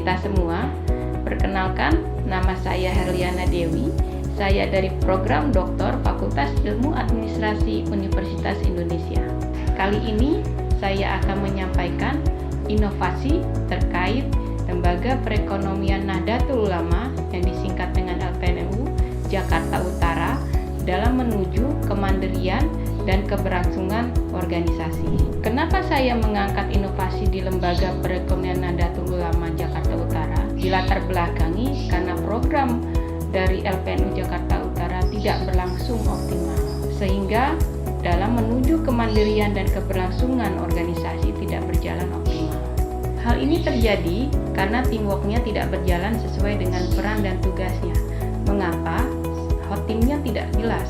kita semua. Perkenalkan, nama saya Herliana Dewi. Saya dari Program Doktor Fakultas Ilmu Administrasi Universitas Indonesia. Kali ini saya akan menyampaikan inovasi terkait Lembaga Perekonomian Nahdlatul Ulama yang disingkat dengan LPNU Jakarta Utara dalam menuju kemandirian dan keberlangsungan organisasi. Kenapa saya mengangkat inovasi di Lembaga Perekonomian Nahdlatul Ulama Jakarta Utara? Dilatar belakangi karena program dari LPNU Jakarta Utara tidak berlangsung optimal, sehingga dalam menuju kemandirian dan keberlangsungan organisasi tidak berjalan optimal. Hal ini terjadi karena teamwork-nya tidak berjalan sesuai dengan peran dan tugasnya. Mengapa? Timnya tidak jelas,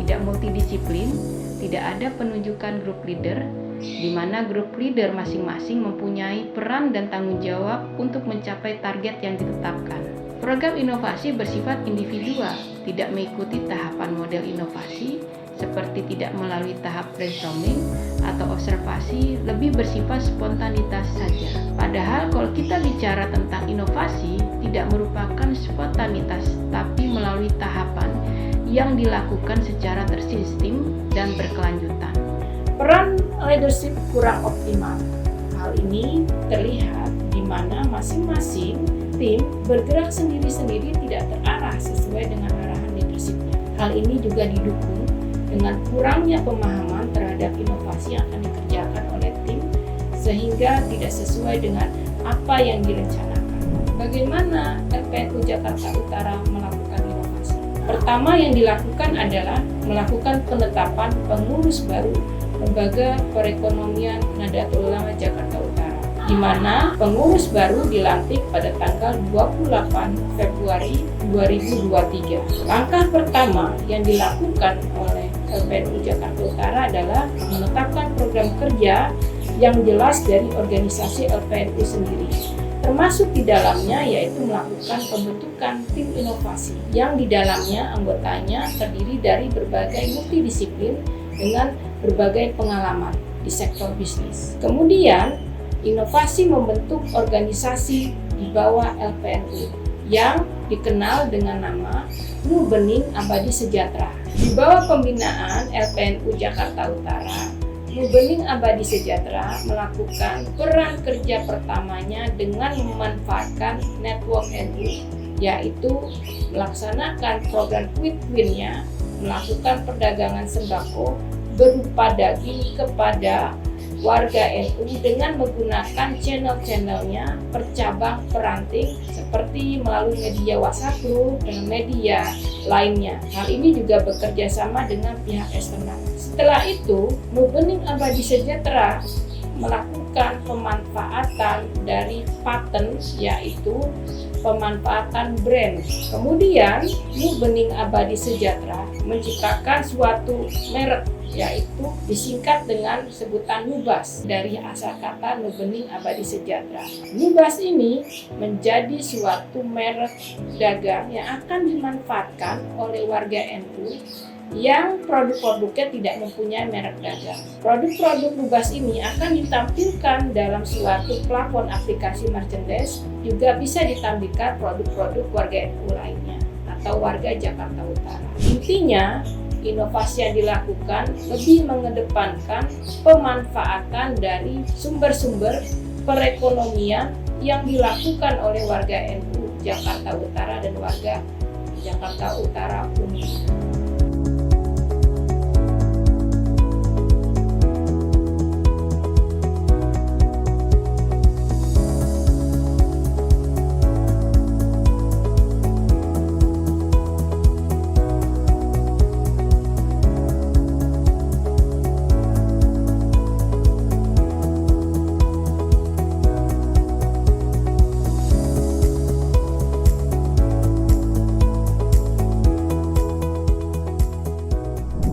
tidak multidisiplin, tidak ada penunjukan grup leader, di mana grup leader masing-masing mempunyai peran dan tanggung jawab untuk mencapai target yang ditetapkan. Program inovasi bersifat individual, tidak mengikuti tahapan model inovasi, seperti tidak melalui tahap brainstorming atau observasi, lebih bersifat spontanitas saja. Padahal kalau kita bicara tentang inovasi, tidak merupakan spontanitas, tapi melalui tahapan yang dilakukan secara tersistem dan berkelanjutan. Peran leadership kurang optimal. Hal ini terlihat di mana masing-masing tim bergerak sendiri-sendiri tidak terarah sesuai dengan arahan leadershipnya. Hal ini juga didukung dengan kurangnya pemahaman terhadap inovasi yang akan dikerjakan oleh tim sehingga tidak sesuai dengan apa yang direncanakan. Bagaimana LPNU Jakarta Utara melakukan inovasi? Pertama yang dilakukan adalah melakukan penetapan pengurus baru Lembaga Perekonomian Nahdlatul Ulama Jakarta Utara, di mana pengurus baru dilantik pada tanggal 28 Februari 2023. Langkah pertama yang dilakukan oleh LPNU Jakarta Utara adalah menetapkan program kerja yang jelas dari organisasi LPNU sendiri, termasuk di dalamnya yaitu melakukan pembentukan tim inovasi yang di dalamnya anggotanya terdiri dari berbagai multidisiplin dengan berbagai pengalaman di sektor bisnis. Kemudian, inovasi membentuk organisasi di bawah LPNU yang dikenal dengan nama Nu Bening Abadi Sejahtera. Di bawah pembinaan LPNU Jakarta Utara, Nu Bening Abadi Sejahtera melakukan peran kerja pertamanya dengan memanfaatkan network NU, yaitu melaksanakan program Quick Win-nya, melakukan perdagangan sembako berupa daging kepada warga NU dengan menggunakan channel-channelnya percabang peranting seperti melalui media WhatsApp Group dan media lainnya. Hal ini juga bekerja sama dengan pihak eksternal. Setelah itu, Nu Bening Abadi Sejahtera melakukan pemanfaatan dari patent, yaitu pemanfaatan brand. Kemudian, Nu Bening Abadi Sejahtera menciptakan suatu merek, yaitu disingkat dengan sebutan Nubas dari asal kata Nu Bening Abadi Sejahtera. Nubas ini menjadi suatu merek dagang yang akan dimanfaatkan oleh warga NU yang produk-produknya tidak mempunyai merek dagang. Produk-produk Nubas ini akan ditampilkan dalam suatu plafon aplikasi merchandise, juga bisa ditampilkan produk-produk warga NU lainnya atau warga Jakarta Utara. Intinya, inovasi yang dilakukan lebih mengedepankan pemanfaatan dari sumber-sumber perekonomian yang dilakukan oleh warga NU Jakarta Utara dan warga Jakarta Utara umumnya.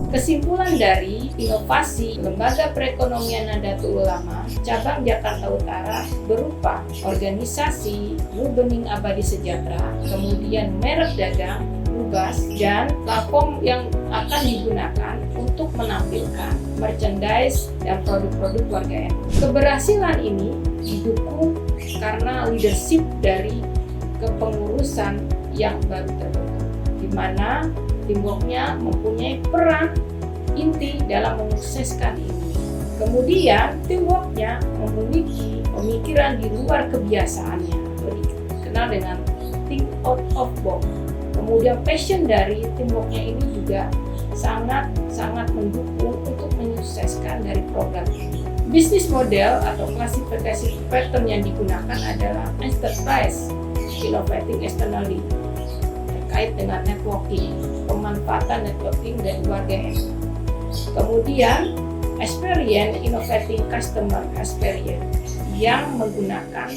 Kesimpulan dari inovasi Lembaga Perekonomian Nahdlatul Ulama Cabang Jakarta Utara berupa organisasi Nu Bening Abadi Sejahtera, kemudian merek dagang Nubas, dan platform yang akan digunakan untuk menampilkan merchandise dan produk-produk warga NU. Keberhasilan ini didukung karena leadership dari kepengurusan yang baru terbentuk, di mana teamworknya mempunyai peran inti dalam menyukseskan ini. Kemudian teamworknya memiliki pemikiran di luar kebiasaannya, dikenal dengan think out of box. Kemudian passion dari teamworknya ini juga sangat mendukung untuk menyukseskan dari program ini. Bisnis model atau klasifikasi pattern yang digunakan adalah enterprise, innovating externally, terkait dengan networking, pemanfaatan networking dan keluarga hemat. Kemudian experience, innovating customer experience yang menggunakan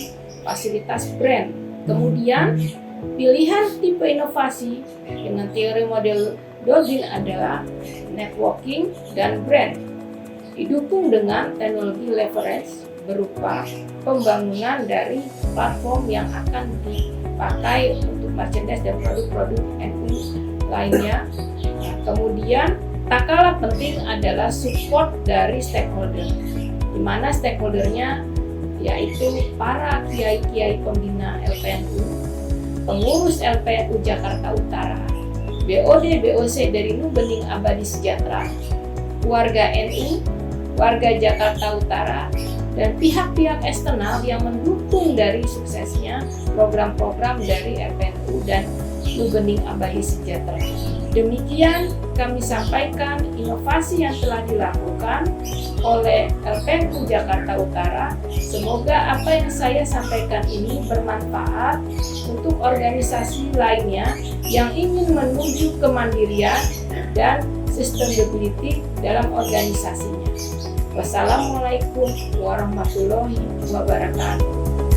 fasilitas brand. Kemudian pilihan tipe inovasi dengan teori model Dolgin adalah networking dan brand, didukung dengan teknologi leverage berupa pembangunan dari platform yang akan dipakai untuk merchandise dan produk-produk NU lainnya. Nah, kemudian tak kalah penting adalah support dari stakeholder, di mana stakeholdernya yaitu para kiai-kiai pembina LPNU, pengurus LPNU Jakarta Utara, BOD BOC dari Nu Bening Abadi Sejahtera, warga NU, warga Jakarta Utara, dan pihak-pihak eksternal yang mendukung dari suksesnya program-program dari LPNU dan Nu Bening Abadi Sejahtera. Demikian kami sampaikan inovasi yang telah dilakukan oleh LPNU Jakarta Utara. Semoga apa yang saya sampaikan ini bermanfaat untuk organisasi lainnya yang ingin menuju kemandirian dan sustainability dalam organisasinya. Wassalamualaikum warahmatullahi wabarakatuh.